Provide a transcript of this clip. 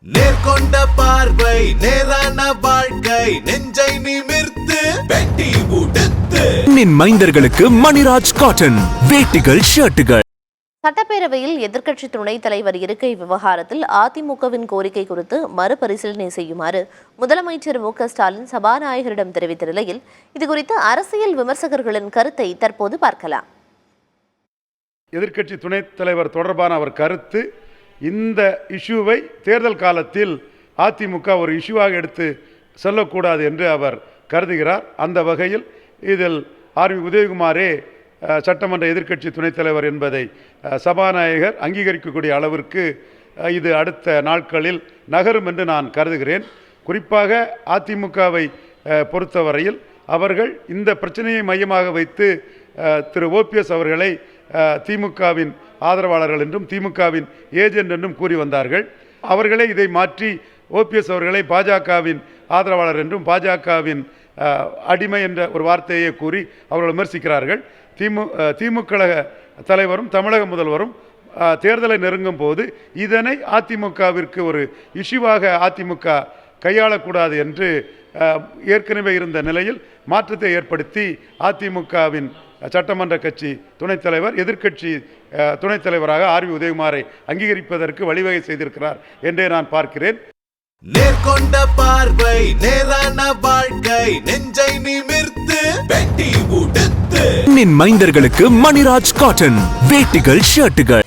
நேர்கொண்ட பார்வை நேரான வாழ்க்கை நெஞ்சை நிமிர்த்து வெட்டி உடுத்து மைந்தர்களுக்கு மணிராஜ் காட்டன் வேட்டிகள் ஷர்ட்டுகள். சட்டப்பேரவையில் எதிர்க்கட்சி துணைத் தலைவர் இருக்கை விவகாரத்தில் அதிமுகவின் கோரிக்கை குறித்து மறுபரிசீலனை செய்யுமாறு முதலமைச்சர் மு.க.ஸ்டாலின் சபாநாயகரிடம் தெரிவித்த நிலையில் இதுகுறித்து அரசியல் விமர்சகர்களின் கருத்தை தற்போது பார்க்கலாம். எதிர்க்கட்சி துணைத் தலைவர் தொடர்பான அவர் கருத்து, இந்த இஷ்யூவை தேர்தல் காலத்தில் அதிமுக ஒரு இஷ்யூவாக எடுத்து செல்லக்கூடாது என்று அவர் கருதுகிறார். அந்த வகையில் இதில் ஆர்.வி. உதயகுமாரே சட்டமன்ற எதிர்க்கட்சி துணைத் தலைவர் என்பதை சபாநாயகர் அங்கீகரிக்கக்கூடிய அளவிற்கு இது அடுத்த நாட்களில் நகரும் என்று நான் கருதுகிறேன். குறிப்பாக அதிமுகவை பொறுத்தவரையில் அவர்கள் இந்த பிரச்சனையை மையமாக வைத்து திரு ஓபிஎஸ் அவர்களை திமுகவின் ஆதரவாளர்கள் என்றும் திமுகவின் ஏஜென்ட் என்றும் கூறி வந்தார்கள். அவர்களே இதை மாற்றி ஓபிஎஸ் அவர்களை பாஜகவின் ஆதரவாளர் என்றும் பாஜகவின் அடிமை என்ற ஒரு வார்த்தையை கூறி அவர்கள் விமர்சிக்கிறார்கள். திமுக தலைவரும் தமிழக முதல்வரும் தேர்தலை நெருங்கும் போது இதனை அதிமுகவிற்கு ஒரு இஷ்யூவாக அதிமுக கையாளக்கூடாது என்று ஏற்கனவே இருந்த நிலையில் மாற்றத்தை ஏற்படுத்தி அதிமுகவின் சட்டமன்ற கட்சி துணைத் தலைவர் எதிர்க்கட்சி துணைத் தலைவராக ஆர்.வி. உதயகுமாரை அங்கீகரிப்பதற்கு வழிவகை செய்திருக்கிறார் என்றே நான் பார்க்கிறேன். நேர்கொண்ட பார்வை நேரான வாழ்க்கை நெஞ்சை நிமிர்த்து வெட்டி உடுத்து மைந்தர்களுக்கு மணிராஜ் காட்டன் வேட்டிகள் ஷர்ட்டுகள்.